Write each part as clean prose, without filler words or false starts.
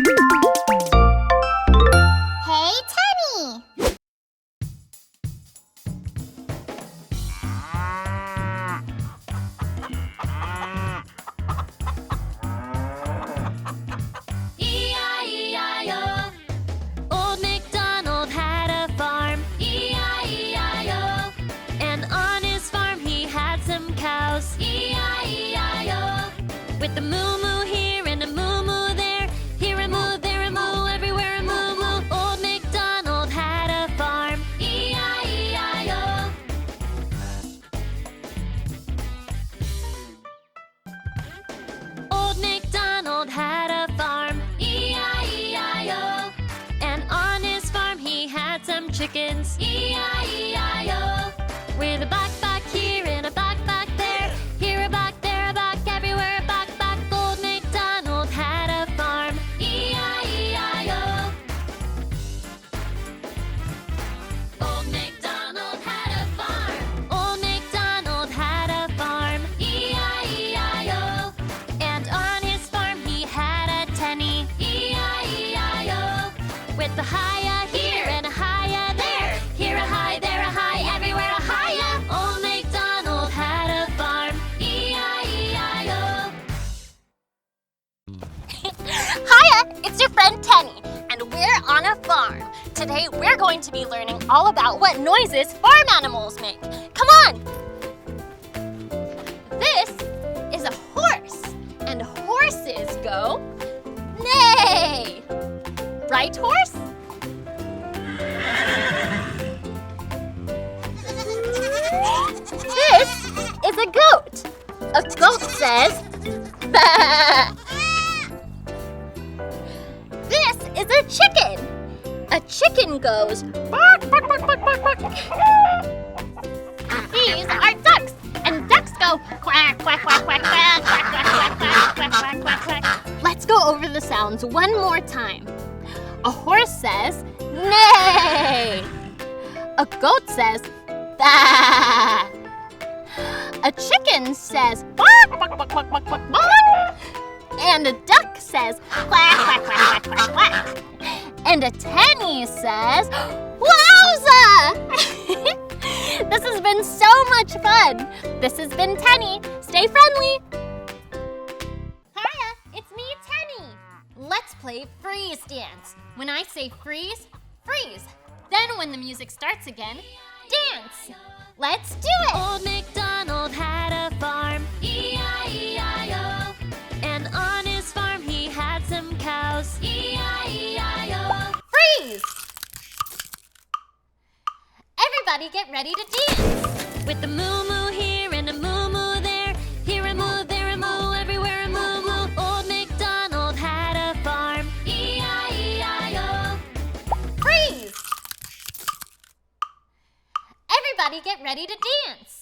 Hey, Tenny! E-I-E-I-O. Old MacDonald had a farm. E-I-E-I-O. And on his farm he had some cows. E-I-E-I-O. With a moo-moo here and a moo-moo there. Here a moo, there a moo, everywhere a moo-moo. Old MacDonald had a farm. E-I-E-I-O. Old MacDonald had a farm. E-I-E-I-O. And on his farm he had some chickens. E-I-E-I-O. With a back here and a back there. Here a back, there a back, everywhere a back. Old MacDonald had a farm. E-I-E-I-O. Old MacDonald had a farm. Old MacDonald had a farm. E-I-E-I-O. And on his farm he had a Tenny. E-I-E-I-O. With a hiya here and a hiya there. Here a hi, there a hi, everywhere a hiya. Old MacDonald had a farm. E-I-E-I-O. Hiya, it's your friend Tenny, and we're on a farm. Today we're going to be learning all about what noises farm animals make. Come on! This is a horse, and horses go neigh. Right, horse? This is a goat. A goat says bah. This is a chicken. A chicken goes bark, bark, bark, bark, bark, bark. These are ducks, and ducks go quack, quack, quack, quack, quack, quack, quack, quack, quack, quack, quack, quack, quack. Let's go over the sounds one more time. A horse says neigh. A goat says bah. A chicken says bark, bark, bark, bark, bark, bark, bark. And a duck says quack, quack, quack, quack, quack, quack. And a Tenny says wowza! This has been so much fun. This has been Tenny. Stay friendly. Hiya, it's me, Tenny. Let's play freeze dance. When I say freeze, freeze. Then when the music starts again, dance. Let's do it. Old MacDonald had a farm. E-I-E-I-O. And on his farm he had some cows. E-I-E-I-O. Freeze! Everybody get ready to dance. With a moo-moo here and a moo-moo there. Here a moo, there a moo, everywhere a moo-moo. Old MacDonald had a farm. E-I-E-I-O. Freeze! Everybody get ready to dance.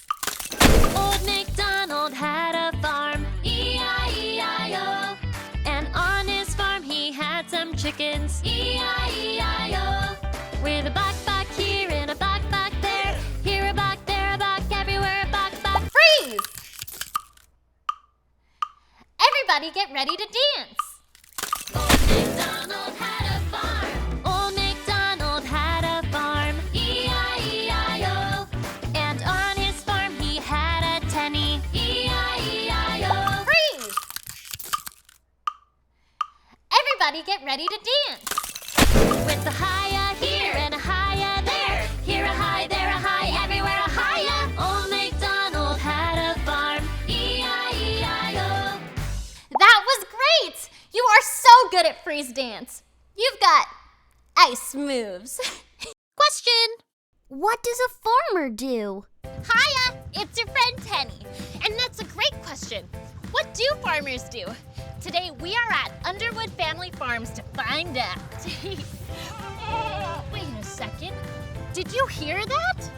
Old MacDonald had a farm. E-I-E-I-O. And on his farm he had some chickens. E-I-E-I-O. With a back here and a back there. Here a back, there a back, everywhere a back. Freeze! Everybody get ready to dance. Old MacDonald had a farm. Old MacDonald had a farm. E-I-E-I-O. And on his farm he had a Tenny. E-I-E-I-O. Freeze! Everybody get ready to dance. With a hiya here and a hiya there. Here a hi, there a hi, everywhere a hiya. Old MacDonald had a farm. E-I-E-I-O. That was great! You are so good at freeze dance. You've got ice moves. Question: what does a farmer do? Hiya, it's your friend Tenny. And that's a great question. What do farmers do? Today we are at Underwood Family Farms to find out. Wait a second. Did you hear that?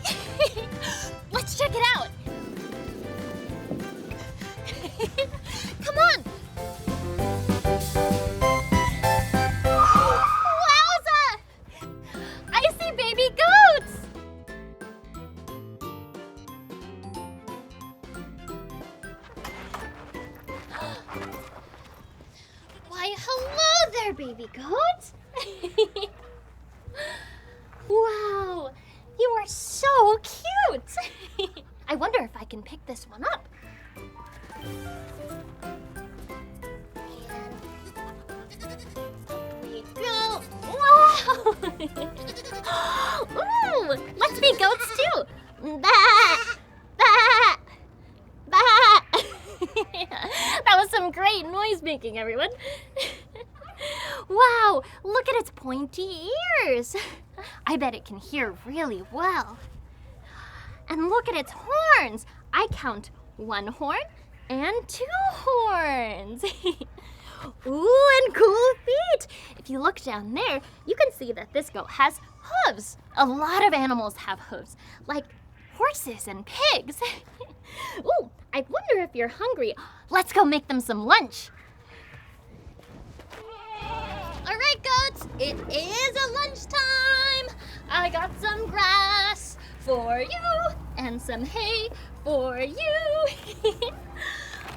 Let's check it out. Come on. Wowza! I see baby goats! Why, hello there, baby baby goat. Wow, you are so cute. I wonder if I can pick this one up. And we go. Wow. Ooh, let's be goats too. Bah, bah, bah. That was some great noise making, everyone. Wow, look at its pointy ears. I bet it can hear really well. And look at its horns. I count 1 horn and 2 horns. Ooh, and cool feet. If you look down there, you can see that this goat has hooves. A lot of animals have hooves, like horses and pigs. Ooh, I wonder if you're hungry. Let's go make them some lunch. All right, goats, it is a lunchtime. I got some grass for you and some hay for you.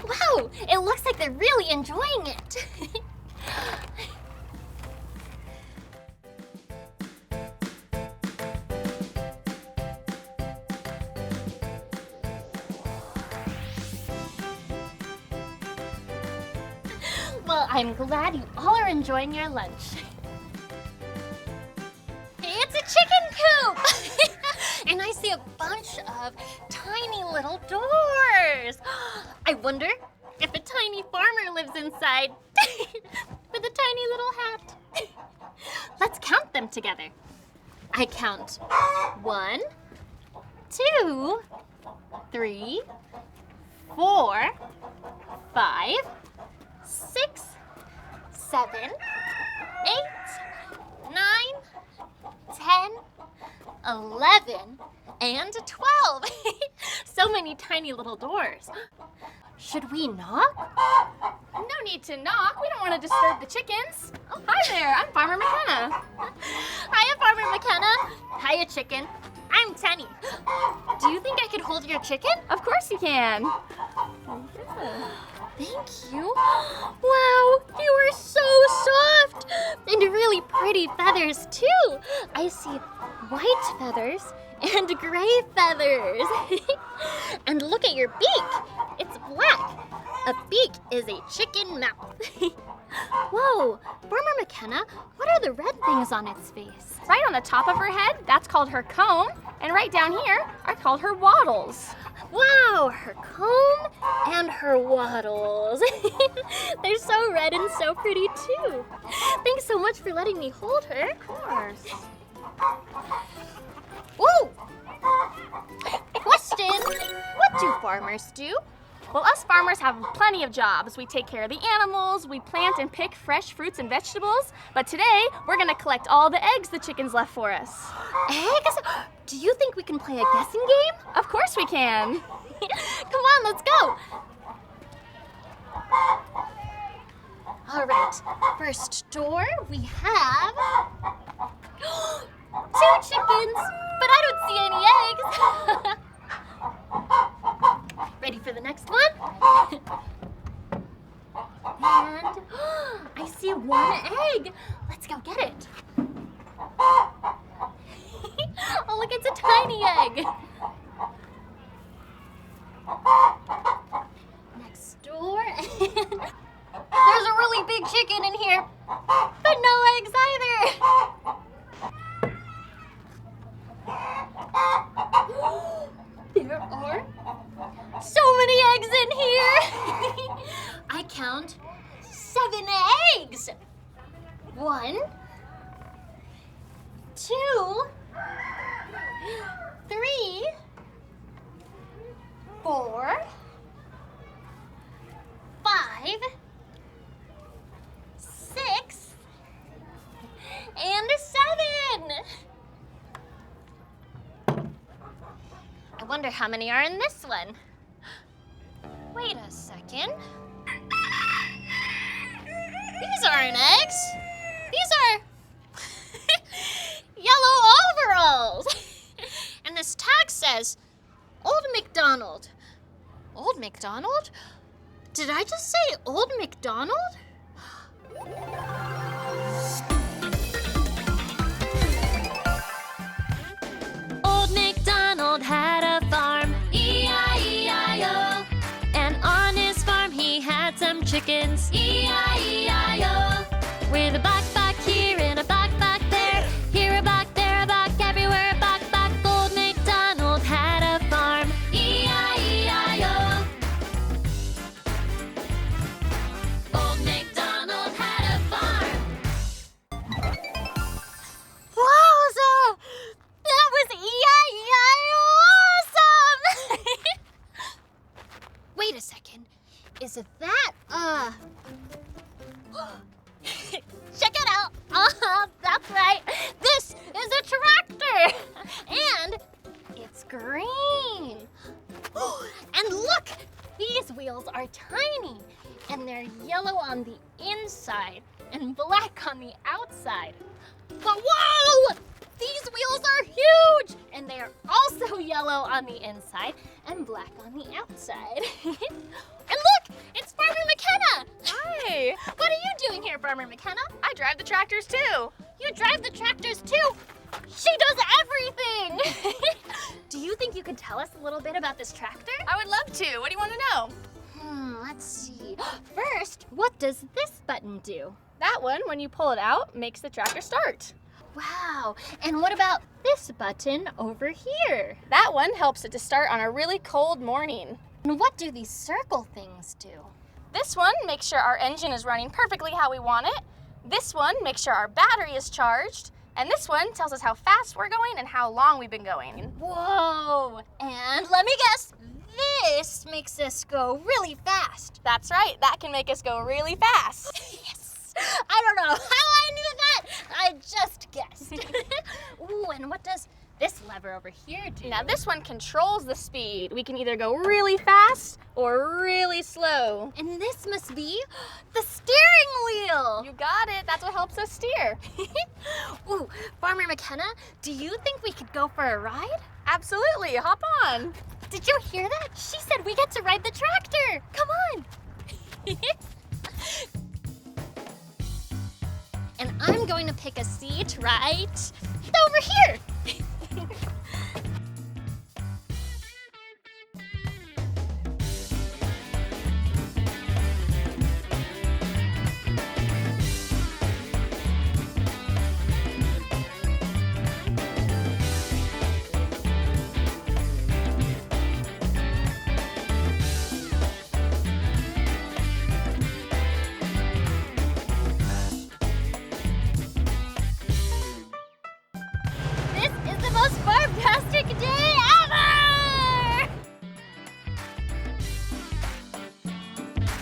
Wow, it looks like they're really enjoying it. Well, I'm glad you all are enjoying your lunch. It's a chicken coop! And I see a bunch of tiny little doors. I wonder if a tiny farmer lives inside with a tiny little hat. Let's count them together. I count 1, 2, 3, 4, 5, 6, 7, 8, 9, 10, 11, and 12. So many tiny little doors. Should we knock? No need to knock. We don't want to disturb the chickens. Oh, hi there. I'm Farmer McKenna. Hiya, Farmer McKenna. Hiya, chicken. I'm Tenny. Do you think I could hold your chicken? Of course you can. Thank you. Wow, you are so soft. And really pretty feathers, too. I see white feathers and gray feathers. And look at your beak. It's black. A beak is a chicken mouth. Whoa, Farmer McKenna, what are the red things on its face? Right on the top of her head, that's called her comb. And right down here are called her wattles. Wow, her comb and her wattles. They're so red and so pretty too. Thanks so much for letting me hold her. Of course. Whoa! Question, what do farmers do? Well, us farmers have plenty of jobs. We take care of the animals, we plant and pick fresh fruits and vegetables. But today, we're gonna collect all the eggs the chickens left for us. Eggs? Do you think we can play a guessing game? Of course we can. Come on, let's go. All right, first door we have 2 chickens, but I don't see any eggs. Ready for the next one? And I see 1 egg. Let's go get it. Oh, look, it's a tiny egg. Next door. There's a really big chicken in here, but no eggs either. There are so many eggs in here. I count 7 eggs. 1, 2, 3, 4, 5, 6, and 7. I wonder how many are in this one. Wait a second. These aren't eggs. These are yellow overalls. And this tag says, Old MacDonald. Old MacDonald? Did I just say Old MacDonald? chickens. E-I-E-I-O. With a buck here and a buck there. Here a buck, there a buck, everywhere a buck. Old MacDonald had a farm. E-I-E-I-O. Old MacDonald had a farm. Wowza! That was E-I-E-I-O awesome! Wait a second. Is it that? Check it out. That's right. This is a tractor. And it's green. And look, these wheels are tiny. And they're yellow on the inside and black on the outside. But whoa! These wheels are huge! And they are also yellow on the inside and black on the outside. And look! It's Farmer McKenna! Hi. What are you doing here, Farmer McKenna? I drive the tractors too. You drive the tractors too? She does everything! Do you think you could tell us a little bit about this tractor? I would love to. What do you want to know? Let's see. First, what does this button do? That one, when you pull it out, makes the tractor start. Wow, and what about this button over here? That one helps it to start on a really cold morning. And what do these circle things do? This one makes sure our engine is running perfectly how we want it. This one makes sure our battery is charged. And this one tells us how fast we're going and how long we've been going. Whoa, and let me guess, this makes us go really fast. That's right, that can make us go really fast. Yes, I don't know how I knew that. I just guessed. Ooh, and what does this lever over here do? Now this one controls the speed. We can either go really fast or really slow. And this must be the steering wheel. You got it, that's what helps us steer. Ooh, Farmer McKenna, do you think we could go for a ride? Absolutely, hop on. Did you hear that? She said we get to ride the tractor. Come on. And I'm going to pick a seat right over here. This is the most fantastic day ever!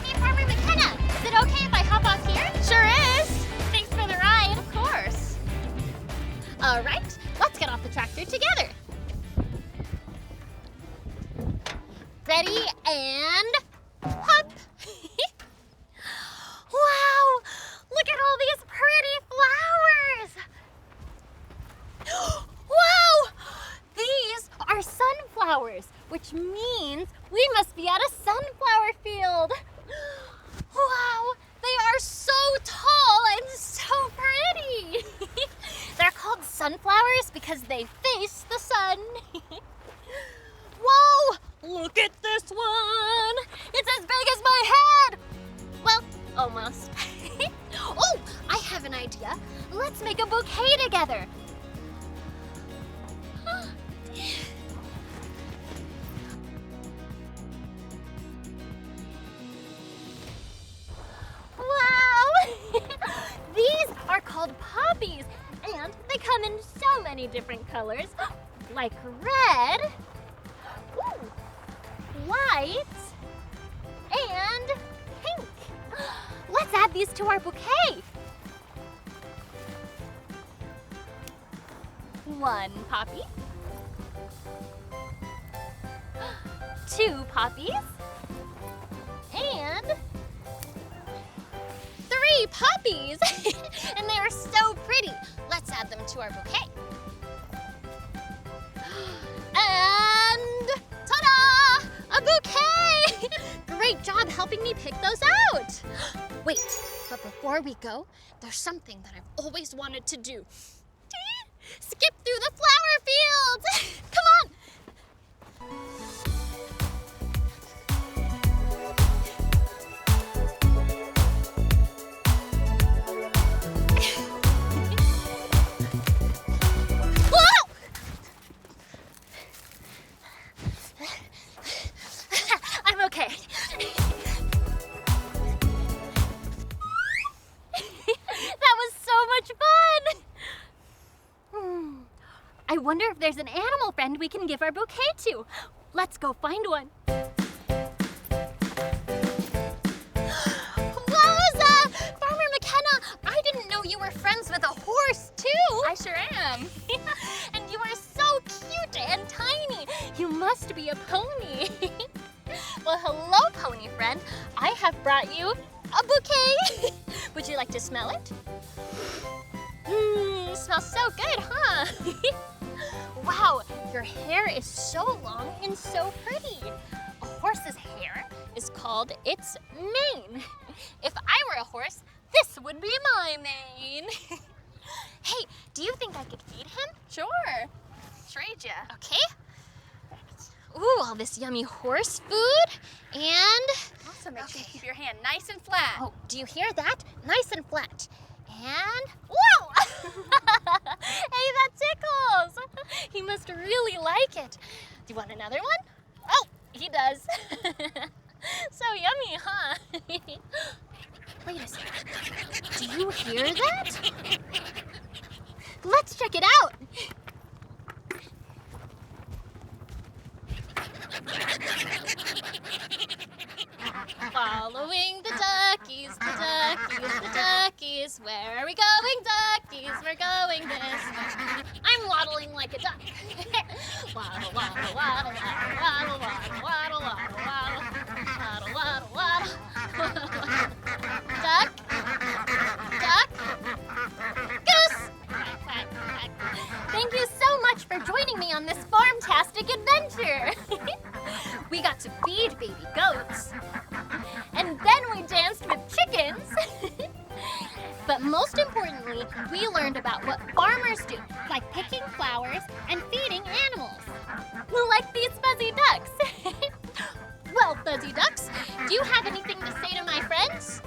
Hey, Farmer McKenna, is it okay if I hop off here? Sure is. Thanks for the ride. Of course. All right, let's get off the tractor together. Ready and hop. Wow, look at all these pretty flowers. Wow, these are sunflowers, which means we must be at a sunflower field. Wow, they are so tall and so pretty. They're called sunflowers because they face the sun. Whoa, look at this one. It's as big as my head. Well, almost. Oh, I have an idea. Let's make a bouquet together. Wow! These are called poppies, and they come in so many different colors, like red, ooh, white, and pink. Let's add these to our bouquet. 1 poppy, 2 poppies, and 3 poppies. And they are so pretty. Let's add them to our bouquet. And ta-da! A bouquet! Great job helping me pick those out. Wait, but before we go, there's something that I've always wanted to do. Skip through the flower fields! Come on! wonder if there's an animal friend we can give our bouquet to. Let's go find one. Wowza! Farmer McKenna, I didn't know you were friends with a horse too. I sure am. And you are so cute and tiny. You must be a pony. Well, hello, pony friend. I have brought you a bouquet. Would you like to smell it? Smells so good, huh? Wow, your hair is so long and so pretty. A horse's hair is called its mane. If I were a horse, this would be my mane. Hey, do you think I could feed him? Sure. Trade ya. Okay. Ooh, all this yummy horse food. And, Also make sure you keep your hand nice and flat. oh, do you hear that? Nice and flat. And, whoa! Hey, that tickles. He must really like it. Do you want another one? Oh, he does. So yummy, huh? Wait a second. Do you hear that? Let's check it out. Following the duckies, the duckies, the duckies. Where are we going, duckies? We're going this way. I'm waddling like a duck. Waddle, waddle, waddle, waddle, waddle, waddle, waddle, waddle, waddle, waddle, waddle. Duck, duck, goose. Quack, quack, quack. Thank you so much for joining me on this farm-tastic adventure. We got to feed baby goats. And then we danced with chickens. But most importantly, we learned about what farmers do, like picking flowers and feeding animals. Like these fuzzy ducks. Well, fuzzy ducks, do you have anything to say to my friends?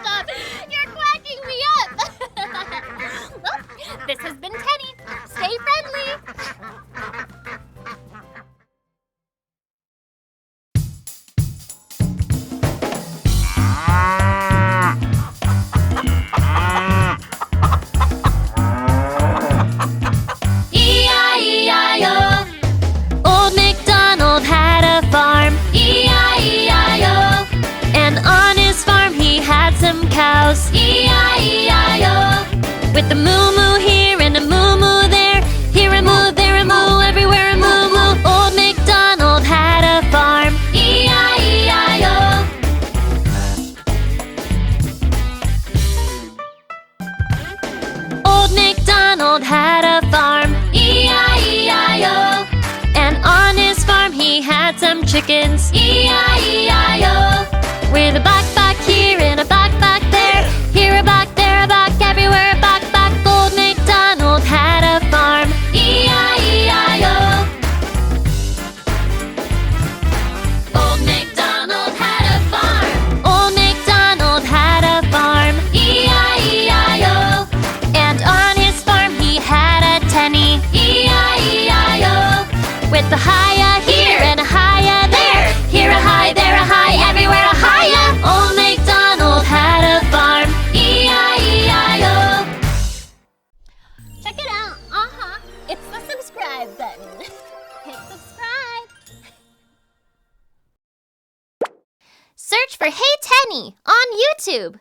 Stop, you're quacking me up. Well, this has been Tenny. Stay friendly. E-I-E-I-O. Old MacDonald had a farm. E-I-E-I-O. And on his farm he had some cows. E-I-E-I-O. With a moo-moo here and a moo-moo there. Here a moo, there a moo, everywhere a moo-moo. Old MacDonald had a farm. E-I-E-I-O. Old MacDonald had a farm. E-I-E-I-O. And on his farm he had some chickens. E-I-E-I-O. With a buck here and a buck there. Here a buck, there a buck, everywhere a buck. Old MacDonald had a farm. E-I-E-I-O. Old MacDonald had a farm. Old MacDonald had a farm. E-I-E-I-O. And on his farm he had a Tenny. E-I-E-I-O. With a hiya here and a hiya there. Here a high, there a high, everywhere a hiya. Old MacDonald had a farm. E-I-E-I-O. Check it out. It's the subscribe button. Hit subscribe. Search for Hey Tenny on YouTube.